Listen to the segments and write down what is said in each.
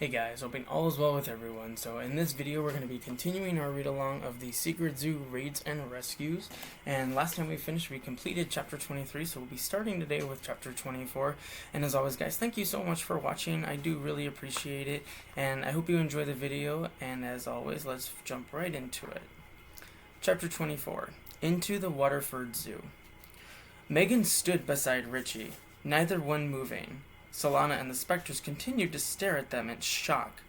Hey guys, hoping all is well with everyone. So in this video we're going to be continuing our read along of the Secret Zoo Raids and Rescues. And last time we finished, we completed chapter 23, so we'll be starting today with chapter 24. And as always guys, thank you so much for watching. I do really appreciate it, and I hope you enjoy the video, and as always, let's jump right into it. Chapter 24, Into the Waterford Zoo. Megan stood beside Richie, neither one moving. Solana and the specters continued to stare at them in shock.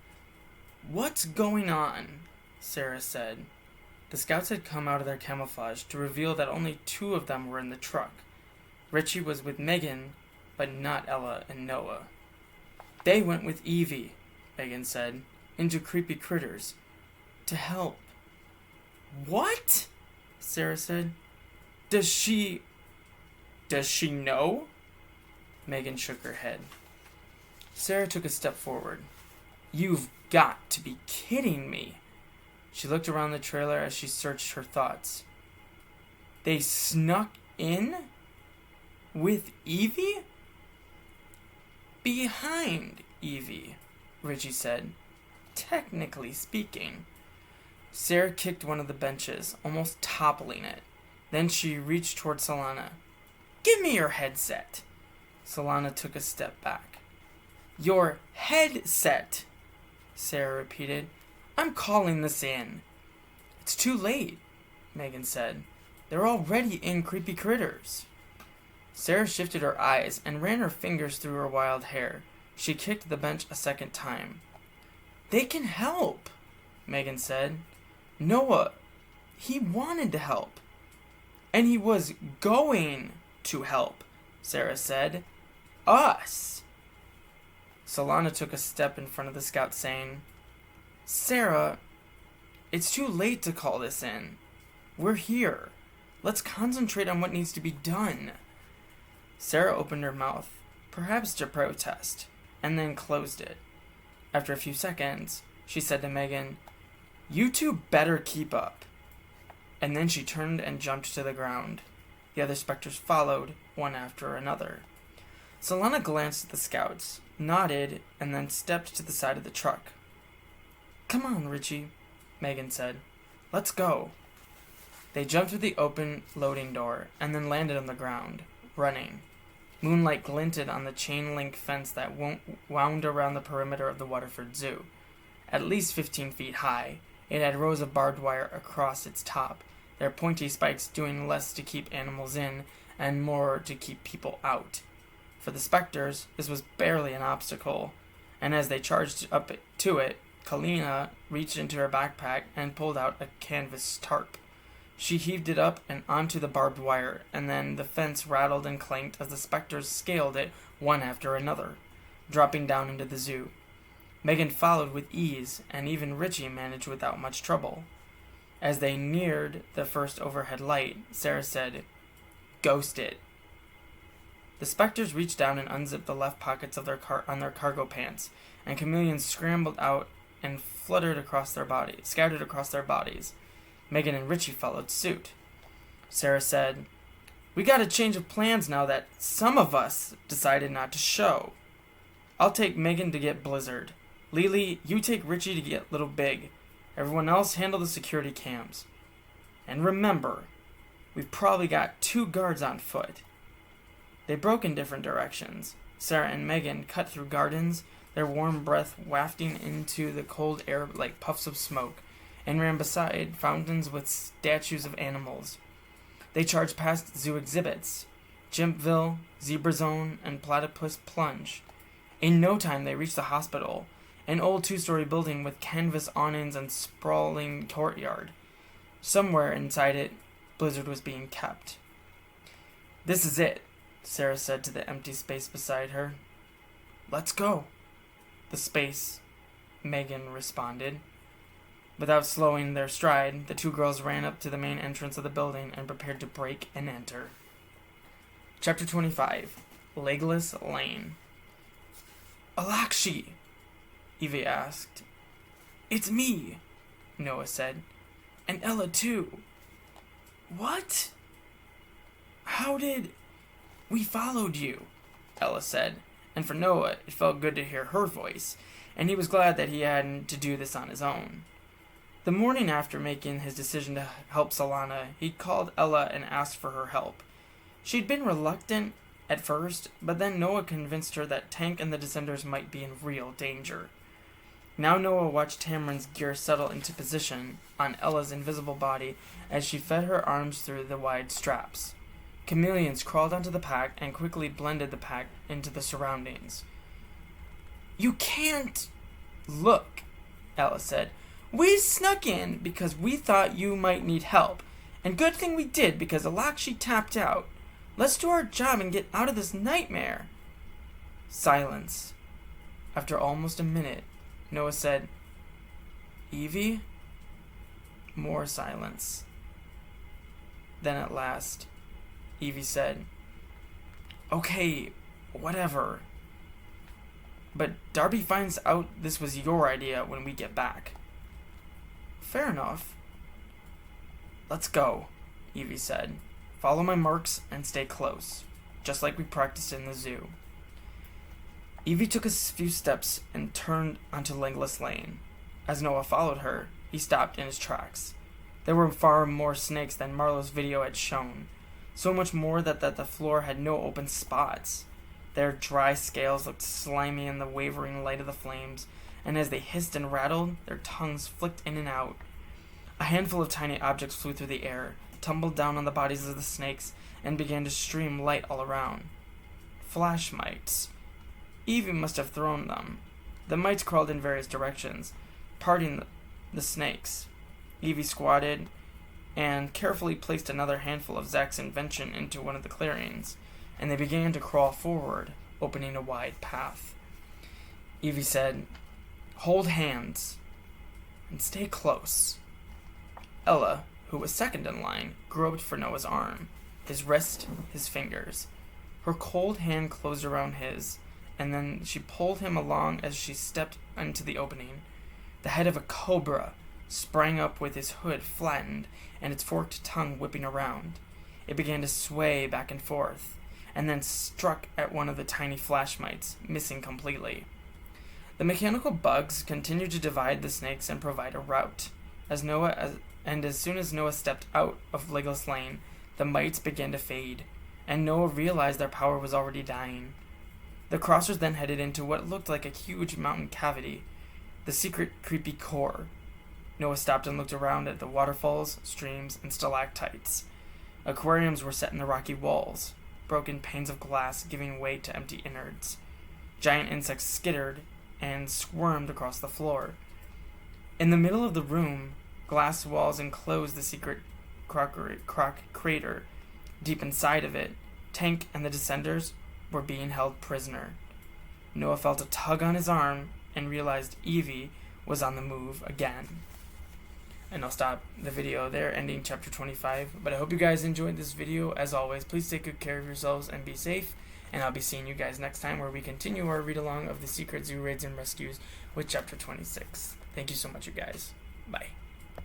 "What's going on?" Sara said. The scouts had come out of their camouflage to reveal that only two of them were in the truck. Richie was with Megan, but not Ella and Noah. "They went with Evie," Megan said, "into Creepy Critters. To help." "What?" Sara said. Does she know?" Megan shook her head. Sara took a step forward. "You've got to be kidding me." She looked around the trailer as she searched her thoughts. "They snuck in? With Evie?" "Behind Evie," Richie said. "Technically speaking." Sara kicked one of the benches, almost toppling it. Then she reached toward Solana. "Give me your headset." Solana took a step back. "Your headset," Sara repeated. "I'm calling this in." "It's too late," Megan said. "They're already in Creepy Critters." Sara shifted her eyes and ran her fingers through her wild hair. She kicked the bench a second time. "They can help," Megan said. "Noah, he wanted to help. And he was going to help," Sara said. "Us." Solana took a step in front of the scout, saying, "Sara, it's too late to call this in. We're here. Let's concentrate on what needs to be done." Sara opened her mouth, perhaps to protest, and then closed it. After a few seconds, she said to Megan, "You two better keep up." And then she turned and jumped to the ground. The other specters followed, one after another. Solana glanced at the scouts, nodded, and then stepped to the side of the truck. "Come on, Richie," Megan said. "Let's go." They jumped through the open loading door and then landed on the ground, running. Moonlight glinted on the chain-link fence that wound around the perimeter of the Waterford Zoo. At least 15 feet high, it had rows of barbed wire across its top, their pointy spikes doing less to keep animals in and more to keep people out. For the specters, this was barely an obstacle, and as they charged up to it, Kalina reached into her backpack and pulled out a canvas tarp. She heaved it up and onto the barbed wire, and then the fence rattled and clanked as the specters scaled it one after another, dropping down into the zoo. Megan followed with ease, and even Richie managed without much trouble. As they neared the first overhead light, Sara said, "Ghost it." The specters reached down and unzipped the left pockets of their cargo pants, and chameleons scrambled out and scattered across their bodies. Megan and Richie followed suit. Sara said, "We got a change of plans now that some of us decided not to show. I'll take Megan to get Blizzard. Lily, you take Richie to get Little Big. Everyone else handle the security cams. And remember, we've probably got 2 guards on foot." They broke in different directions. Sara and Megan cut through gardens, their warm breath wafting into the cold air like puffs of smoke, and ran beside fountains with statues of animals. They charged past zoo exhibits, Jimpville, Zebra Zone, and Platypus Plunge. In no time they reached the hospital, an old 2-story building with canvas awnings and sprawling courtyard. Somewhere inside it, Blizzard was being kept. "This is it," Sara said to the empty space beside her. "Let's go." "The space," Megan responded. Without slowing their stride, the 2 girls ran up to the main entrance of the building and prepared to break and enter. Chapter 25, Legless Lane. "Elakshi?" Evie asked. "It's me," Noah said. "And Ella too." "What? How did—" "We followed you," Ella said, and for Noah, it felt good to hear her voice, and he was glad that he hadn't to do this on his own. The morning after making his decision to help Solana, he called Ella and asked for her help. She'd been reluctant at first, but then Noah convinced her that Tank and the Descenders might be in real danger. Now Noah watched Tameron's gear settle into position on Ella's invisible body as she fed her arms through the wide straps. Chameleons crawled onto the pack and quickly blended the pack into the surroundings. "You can't look," Ella said. "We snuck in because we thought you might need help, and good thing we did because Elakshi tapped out. Let's do our job and get out of this nightmare." Silence. After almost a minute, Noah said, "Evie?" More silence. Then at last, Evie said, "Okay, whatever. But Darby finds out this was your idea when we get back." "Fair enough." "Let's go," Evie said. "Follow my marks and stay close, just like we practiced in the zoo." Evie took a few steps and turned onto Legless Lane. As Noah followed her, he stopped in his tracks. There were far more snakes than Marlowe's video had shown, so much more that the floor had no open spots. Their dry scales looked slimy in the wavering light of the flames, and as they hissed and rattled, their tongues flicked in and out. A handful of tiny objects flew through the air, tumbled down on the bodies of the snakes, and began to stream light all around. Flash mites. Evie must have thrown them. The mites crawled in various directions, parting the snakes. Evie squatted and carefully placed another handful of Zach's invention into one of the clearings, and they began to crawl forward, opening a wide path. Evie said, "Hold hands and stay close." Ella, who was second in line, groped for Noah's arm, his wrist, his fingers. Her cold hand closed around his, and then she pulled him along as she stepped into the opening. The head of a cobra sprang up with his hood flattened and its forked tongue whipping around. It began to sway back and forth, and then struck at one of the tiny flash mites, missing completely. The mechanical bugs continued to divide the snakes and provide a route. As soon as Noah stepped out of Legless Lane, the mites began to fade, and Noah realized their power was already dying. The crossers then headed into what looked like a huge mountain cavity, the secret creepy core. Noah stopped and looked around at the waterfalls, streams, and stalactites. Aquariums were set in the rocky walls, broken panes of glass giving way to empty innards. Giant insects skittered and squirmed across the floor. In the middle of the room, glass walls enclosed the secret croc crater. Deep inside of it, Tank and the Descenders were being held prisoner. Noah felt a tug on his arm and realized Evie was on the move again. And I'll stop the video there, ending chapter 25. But I hope you guys enjoyed this video. As always, please take good care of yourselves and be safe. And I'll be seeing you guys next time where we continue our read-along of the Secret Zoo Raids and Rescues with chapter 26. Thank you so much, you guys. Bye.